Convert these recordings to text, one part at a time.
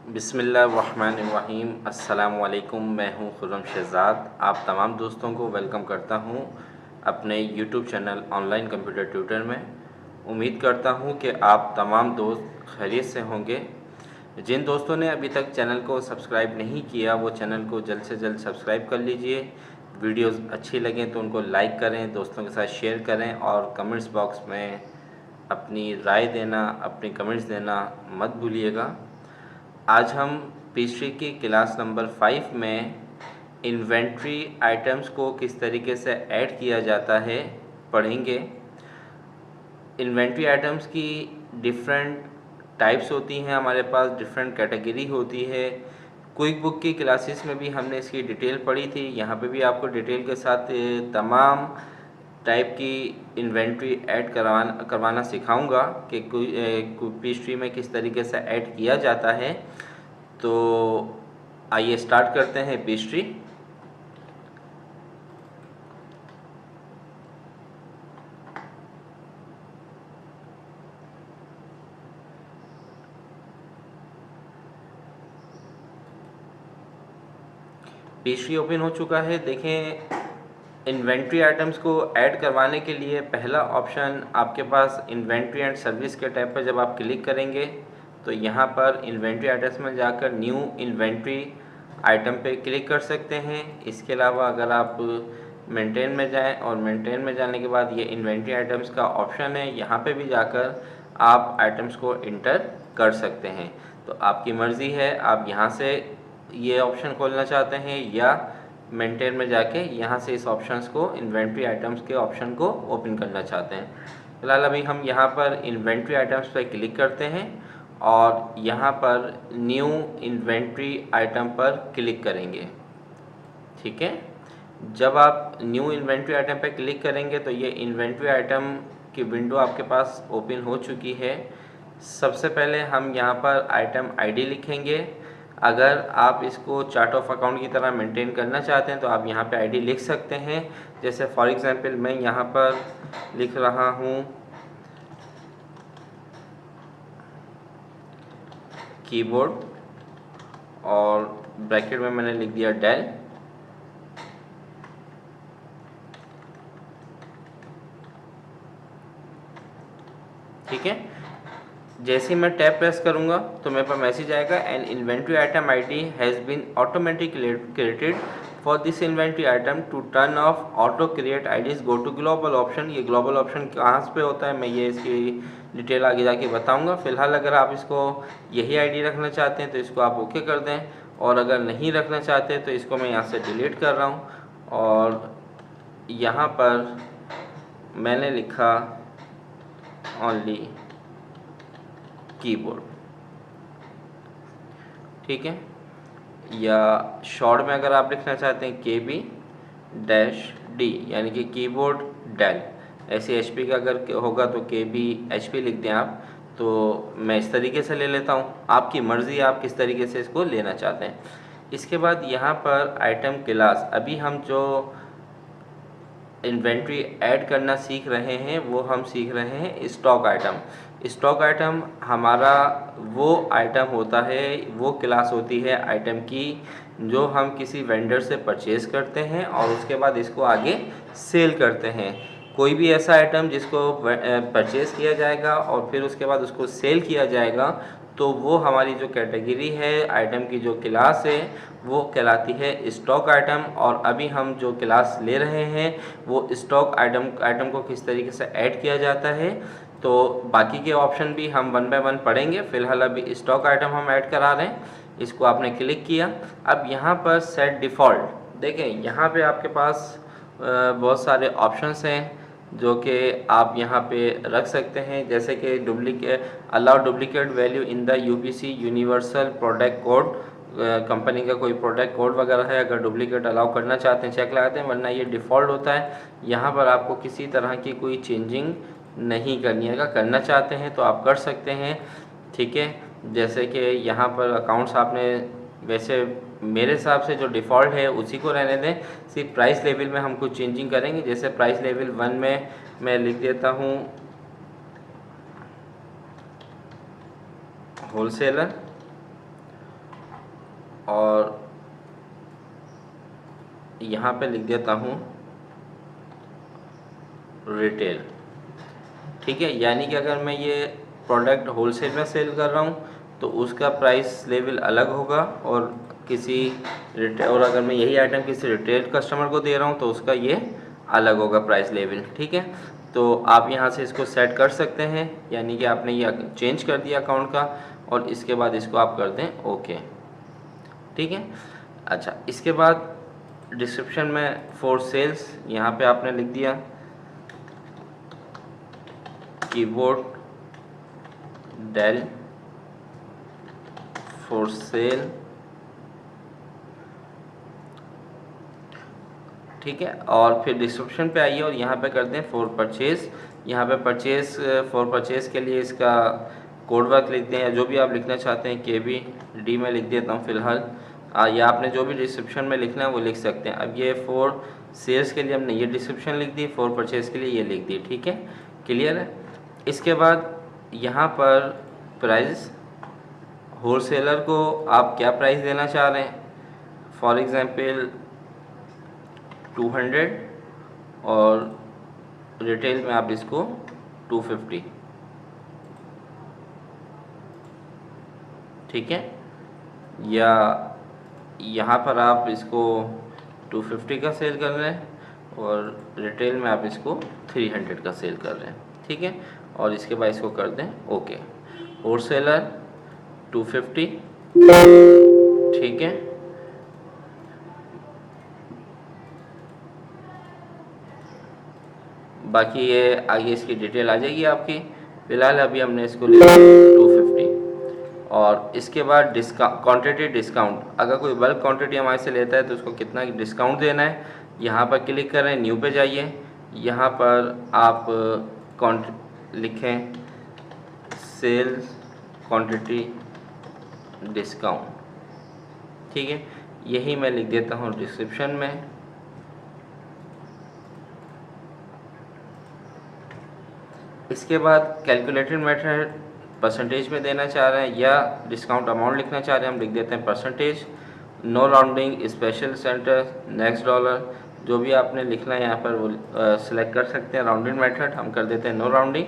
बिस्मिल्लाहिर्रहमानिर्रहीम। अस्सलाम वालेकुम। मैं हूं खुर्रम शहज़ाद। आप तमाम दोस्तों को वेलकम करता हूं अपने YouTube channel online computer tutor में। उम्मीद करता हूं कि आप तमाम दोस्त खैरियत से होंगे। जिन दोस्तों ने अभी तक चैनल को सब्सक्राइब नहीं किया वो चैनल को जल्द से जल्द सब्सक्राइब कर लीजिए। वीडियोस अच्छी लगें तो उनको लाइक करें, दोस्तों के साथ शेयर करें और कमेंट्स बॉक्स में अपनी राय देना, अपनी कमेंट्स देना मत भूलिएगा। आज हम पेस्ट्री की क्लास नंबर 5 में इन्वेंट्री आइटम्स को किस तरीके से ऐड किया जाता है पढ़ेंगे। इन्वेंट्री आइटम्स की डिफरेंट टाइप्स होती हैं, हमारे पास डिफरेंट कैटेगरी होती है। क्विक बुक की क्लासेस में भी हमने इसकी डिटेल पढ़ी थी। यहाँ पे भी आपको डिटेल के साथ तमाम टाइप की इन्वेंट्री ऐड करवाना सिखाऊंगा कि पेस्ट्री में किस तरीके से ऐड किया जाता है। तो आइए स्टार्ट करते हैं पेस्ट्री। पेस्ट्री ओपन हो चुका है। देखें, इन्वेंट्री आइटम्स को ऐड करवाने के लिए पहला ऑप्शन आपके पास इन्वेंट्री एंड सर्विस के टैब पर जब आप क्लिक करेंगे तो यहाँ पर इन्वेंट्री आइटम्स में जाकर न्यू इन्वेंट्री आइटम पे क्लिक कर सकते हैं। इसके अलावा अगर आप मेंटेन में जाएं और मेंटेन में जाने के बाद ये इन्वेंट्री आइटम्स का ऑप्शन है, यहाँ पे भी जाकर आप आइटम्स को इंटर कर सकते हैं। तो आपकी मर्ज़ी है, आप यहाँ से ये ऑप्शन खोलना चाहते हैं या मेंटेन में जाके यहाँ से इस ऑप्शंस को इन्वेंट्री आइटम्स के ऑप्शन को ओपन करना चाहते हैं। फिलहाल अभी हम यहाँ पर इन्वेंट्री आइटम्स पर क्लिक करते हैं और यहाँ पर न्यू इन्वेंट्री आइटम पर क्लिक करेंगे। ठीक है, जब आप न्यू इन्वेंट्री आइटम पर क्लिक करेंगे तो ये इन्वेंट्री आइटम की विंडो आपके पास ओपन हो चुकी है। सबसे पहले हम यहाँ पर आइटम आईडी लिखेंगे। अगर आप इसको चार्ट ऑफ अकाउंट की तरह मेंटेन करना चाहते हैं तो आप यहाँ पे आईडी लिख सकते हैं। जैसे फॉर एग्जांपल मैं यहाँ पर लिख रहा हूँ कीबोर्ड और ब्रैकेट में मैंने लिख दिया डेल। ठीक है, जैसे ही मैं टैब प्रेस करूंगा तो मेरे पास मैसेज आएगा an inventory item ID has been automatically created for this inventory item to turn off auto create IDs go to global option. ये ग्लोबल ऑप्शन कहाँ पे होता है मैं ये इसकी डिटेल आगे जाके बताऊंगा। फिलहाल अगर आप इसको यही आईडी रखना चाहते हैं तो इसको आप ओके कर दें, और अगर नहीं रखना चाहते तो इसको मैं यहाँ से डिलीट कर रहा हूँ और यहाँ पर मैंने लिखा ओनली कीबोर्ड। ठीक है, या शॉर्ट में अगर आप लिखना चाहते हैं KB डैश D यानी कि कीबोर्ड डेल। ऐसे HP का अगर होगा तो KB HP लिख दें आप। तो मैं इस तरीके से ले लेता हूँ, आपकी मर्ज़ी आप किस तरीके से इसको लेना चाहते हैं। इसके बाद यहाँ पर आइटम क्लास, अभी हम जो इन्वेंट्री ऐड करना सीख रहे हैं वो हम सीख रहे हैं स्टॉक आइटम। स्टॉक आइटम हमारा वो आइटम होता है, वो क्लास होती है आइटम की जो हम किसी वेंडर से परचेज़ करते हैं और उसके बाद इसको आगे सेल करते हैं। कोई भी ऐसा आइटम जिसको परचेज़ किया जाएगा और फिर उसके बाद उसको सेल किया जाएगा तो वो हमारी जो कैटेगरी है, आइटम की जो क्लास है वो कहलाती है स्टॉक आइटम। और अभी हम जो क्लास ले रहे हैं वो स्टॉक आइटम को किस तरीके से ऐड किया जाता है, तो बाकी के ऑप्शन भी हम वन बाय वन पढ़ेंगे। फिलहाल अभी स्टॉक आइटम हम ऐड करा रहे हैं, इसको आपने क्लिक किया। अब यहाँ पर सेट डिफ़ॉल्ट, देखें यहाँ पे आपके पास बहुत सारे ऑप्शंस हैं जो कि आप यहाँ पे रख सकते हैं। जैसे कि allow duplicate value in the UPC universal product code. Company का कोई प्रोडक्ट कोड वगैरह है, अगर डुप्लीकेट अलाउ करना चाहते हैं चेक लगाते हैं, वरना ये डिफ़ॉल्ट होता है। यहाँ पर आपको किसी तरह की कोई चेंजिंग नहीं करनी है। अगर करना चाहते हैं तो आप कर सकते हैं। ठीक है, जैसे कि यहाँ पर अकाउंट्स आपने, वैसे मेरे हिसाब से जो डिफ़ॉल्ट है उसी को रहने दें। सिर्फ प्राइस लेवल में हम कुछ चेंजिंग करेंगे। जैसे प्राइस लेवल 1 में मैं लिख देता हूँ होलसेलर, यहाँ पे लिख देता हूँ रिटेल। ठीक है, यानी कि अगर मैं ये प्रोडक्ट होलसेल में सेल कर रहा हूँ तो उसका प्राइस लेवल अलग होगा, और किसी रिटेल, और अगर मैं यही आइटम किसी रिटेल कस्टमर को दे रहा हूँ तो उसका ये अलग होगा प्राइस लेवल। ठीक है, तो आप यहाँ से इसको सेट कर सकते हैं, यानी कि आपने ये चेंज कर दिया अकाउंट का, और इसके बाद इसको आप कर दें ओके। ठीक है, अच्छा, इसके बाद डिस्क्रिप्शन में फॉर सेल्स यहाँ पे आपने लिख दिया कीबोर्ड डेल फॉर सेल। ठीक है, और फिर डिस्क्रिप्शन पे आइए और यहाँ पे कर दें फॉर परचेज। यहाँ पे परचेज, फॉर परचेज के लिए इसका कोड वर्क लिख दें, या जो भी आप लिखना चाहते हैं, KBD में लिख देता हूँ फ़िलहाल, या आपने जो भी डिस्क्रिप्शन में लिखना है वो लिख सकते हैं। अब ये फॉर सेल्स के लिए हमने ये डिस्क्रिप्शन लिख दी, फॉर परचेज के लिए ये लिख दी। ठीक है, क्लियर है। इसके बाद यहाँ पर प्राइस, होलसेलर को आप क्या प्राइस देना चाह रहे हैं, फॉर एग्ज़ाम्पल 200, और रिटेल में आप इसको 250। ठीक है, या यहाँ पर आप इसको 250 का सेल कर रहे हैं, और रिटेल में आप इसको 300 का सेल कर रहे हैं। ठीक है, और इसके बाद इसको कर दें ओके। होलसेलर 250। ठीक है, बाकी ये आगे इसकी डिटेल आ जाएगी आपकी। फ़िलहाल अभी हमने इसको ले लिया 250। और इसके बाद क्वांटिटी डिस्काउंट, अगर कोई बल्क क्वांटिटी हमारे से लेता है तो उसको कितना डिस्काउंट देना है, यहाँ पर क्लिक करें, न्यू पे जाइए, यहाँ पर आप लिखें सेल्स क्वांटिटी डिस्काउंट। ठीक है, यही मैं लिख देता हूँ डिस्क्रिप्शन में। इसके बाद कैलकुलेटेड मेथड परसेंटेज में देना चाह रहे हैं, या डिस्काउंट अमाउंट लिखना चाह रहे हैं, हम लिख देते हैं percentage. No rounding, special centre, next dollar, जो भी आपने लिखना है यहाँ पर वो सिलेक्ट कर सकते हैं। राउंडिंग मेथड हम कर देते हैं नो राउंडिंग।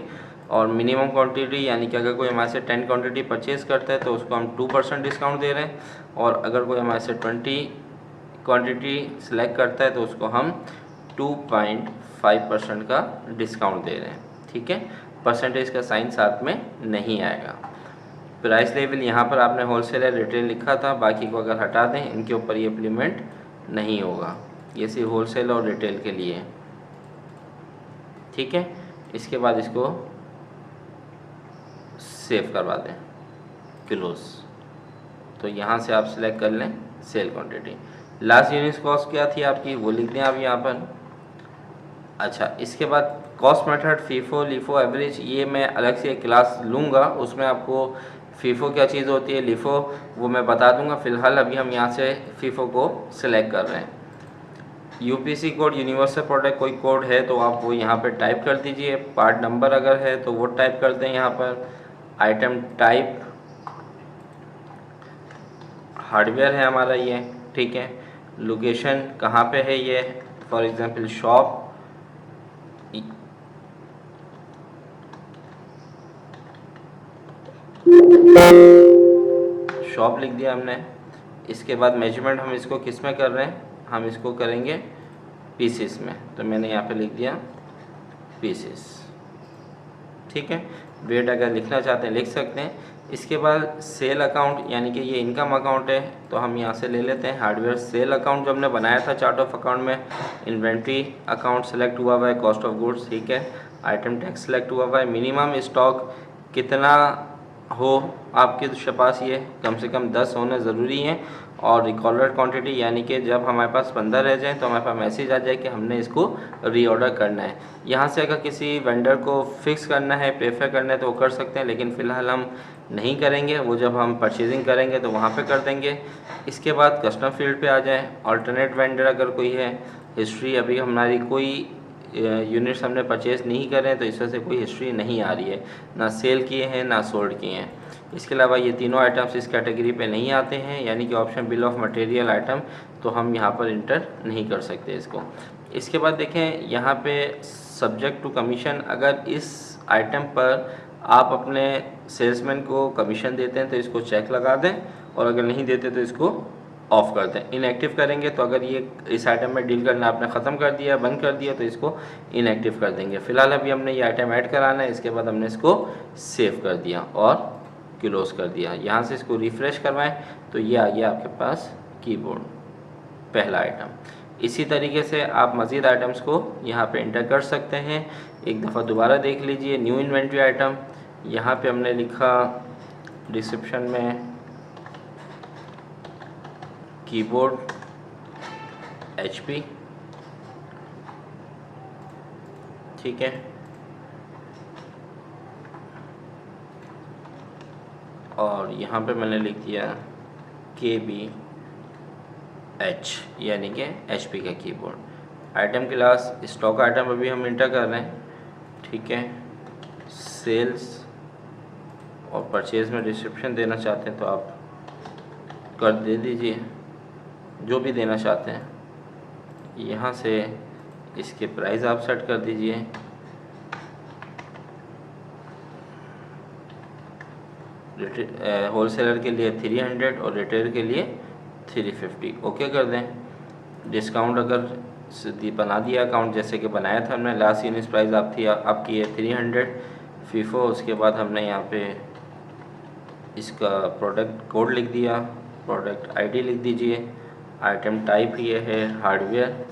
और मिनिमम क्वांटिटी, यानी कि अगर कोई हमारे से 10 क्वांटिटी परचेज करता है तो उसको हम 2% डिस्काउंट दे रहे हैं, और अगर कोई हमारे से 20 क्वांटिटी सिलेक्ट करता है तो उसको हम 2.5% का डिस्काउंट दे रहे हैं। ठीक है, परसेंटेज का साइन साथ में नहीं आएगा। प्राइस लेवल यहाँ पर आपने होलसेल या रिटेल लिखा था, बाकी को अगर हटा दें इनके ऊपर ये इम्प्लीमेंट नहीं होगा, ये सिर्फ होलसेल और रिटेल के लिए। ठीक है, इसके बाद इसको सेव करवा दें, क्लोज। तो यहाँ से आप सिलेक्ट कर लें sale quantity. Last unit cost क्या थी आपकी वो लिख दें आप यहाँ पर। अच्छा, इसके बाद cost method FIFO LIFO average, ये मैं अलग से एक क्लास लूँगा, उसमें आपको फीफो क्या चीज़ होती है, लीफो वो मैं बता दूंगा। फ़िलहाल अभी हम यहाँ से फीफो को सिलेक्ट कर रहे हैं। यूपीसी कोड, यूनिवर्सल प्रोडक्ट कोई कोड है तो आप वो यहाँ पर टाइप कर दीजिए। पार्ट नंबर अगर है तो वो टाइप कर दें यहाँ पर। आइटम टाइप हार्डवेयर है हमारा ये। ठीक है, लोकेशन कहाँ पे है ये, फॉर एग्जांपल शॉप, शॉप लिख दिया हमने। इसके बाद मेजरमेंट हम इसको किस में कर रहे हैं, हम इसको करेंगे पीसेस में, तो मैंने यहाँ पे लिख दिया पीसेस। ठीक है, वेट अगर लिखना चाहते हैं लिख सकते हैं। इसके बाद सेल अकाउंट, यानी कि ये इनकम अकाउंट है तो हम यहाँ से ले लेते हैं हार्डवेयर सेल अकाउंट जो हमने बनाया था चार्ट ऑफ अकाउंट में। इन्वेंट्री अकाउंट सेलेक्ट हुआ हुआ है, कॉस्ट ऑफ गुड्स, ठीक है। आइटम टैक्स सेलेक्ट हुआ हुआ है। मिनिमम स्टॉक कितना हो आपके पास, ये कम से कम 10 होना ज़रूरी है। और रिकॉर्डेड क्वांटिटी, यानी कि जब हमारे पास 15 रह जाए तो हमारे पास मैसेज आ जाए कि हमने इसको रीऑर्डर करना है। यहाँ से अगर किसी वेंडर को फिक्स करना है, प्रेफर करना है तो वो कर सकते हैं, लेकिन फ़िलहाल हम नहीं करेंगे, वो जब हम परचेजिंग करेंगे तो वहाँ पे कर देंगे। इसके बाद कस्टम फील्ड पे आ जाए। अल्टरनेट वेंडर अगर कोई है, हिस्ट्री अभी हमारी कोई यूनिट्स हमने परचेज़ नहीं करे तो इस वजह से कोई हिस्ट्री नहीं आ रही है, ना सेल किए हैं ना सोल्ड किए हैं। इसके अलावा ये तीनों आइटम्स इस कैटेगरी पे नहीं आते हैं, यानी कि option bill of material item, तो हम यहाँ पर इंटर नहीं कर सकते इसको। इसके बाद देखें यहाँ पे सब्जेक्ट टू कमीशन, अगर इस आइटम पर आप अपने सेल्समैन को कमीशन देते हैं तो इसको चेक लगा दें, और अगर नहीं देते तो इसको ऑफ कर दें। इनएक्टिव करेंगे तो अगर ये इस आइटम में डील करना आपने ख़त्म कर दिया, बंद कर दिया, तो इसको इनएक्टिव कर देंगे। फ़िलहाल अभी हमने ये आइटम ऐड कराना है, इसके बाद हमने इसको सेव कर दिया और क्लोज़ कर दिया। यहाँ से इसको रिफ़्रेश करवाएं तो ये आ गया आपके पास कीबोर्ड, पहला आइटम। इसी तरीके से आप मज़ीद आइटम्स को यहाँ पे इंटर कर सकते हैं। एक दफ़ा दोबारा देख लीजिए, न्यू इन्वेंट्री आइटम, यहाँ पे हमने लिखा डिस्क्रिप्शन में कीबोर्ड HP, ठीक है, और यहाँ पे मैंने लिख दिया KBH, यानी कि HP का keyboard. Item class stock item अभी हम इंटर कर रहे हैं, ठीक है। सेल्स और परचेज़ में डिस्क्रिप्शन देना चाहते हैं तो आप कर दे दीजिए, जो भी देना चाहते हैं। यहाँ से इसके प्राइस आप सेट कर दीजिए, होलसेलर के लिए 300 और रिटेलर के लिए 350, ओके कर दें। डिस्काउंट अगर बना दिया अकाउंट, जैसे कि बनाया था हमने, लास्ट यूनिट प्राइस आपकी है 300 फीफो। उसके बाद हमने यहाँ पे इसका प्रोडक्ट कोड लिख दिया, प्रोडक्ट ID लिख दीजिए, आइटम टाइप ये है हार्डवेयर,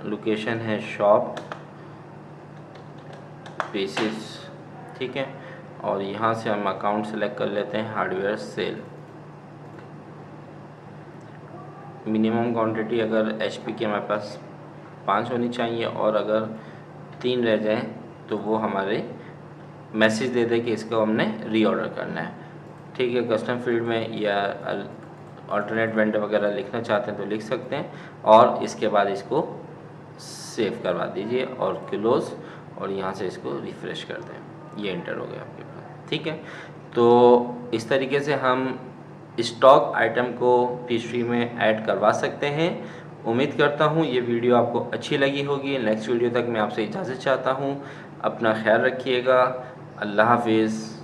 लोकेशन है शॉप पीसेस, ठीक है, और यहाँ से हम अकाउंट सेलेक्ट कर लेते हैं हार्डवेयर सेल। मिनिमम क्वांटिटी अगर HP की हमारे पास 5 होनी चाहिए, और अगर 3 रह जाए तो वो हमारे मैसेज दे दे कि इसको हमने रीऑर्डर करना है, ठीक है। कस्टम फील्ड में या अल्टरनेट वेंडर वगैरह लिखना चाहते हैं तो लिख सकते हैं, और इसके बाद इसको सेव करवा दीजिए और क्लोज़, और यहाँ से इसको रिफ़्रेश कर दें। ये इंटर हो गया आपके पास, ठीक है। तो इस तरीके से हम स्टॉक आइटम को हिस्ट्री में ऐड करवा सकते हैं। उम्मीद करता हूँ ये वीडियो आपको अच्छी लगी होगी। नेक्स्ट वीडियो तक मैं आपसे इजाज़त चाहता हूँ। अपना ख्याल रखिएगा। अल्लाह हाफिज़।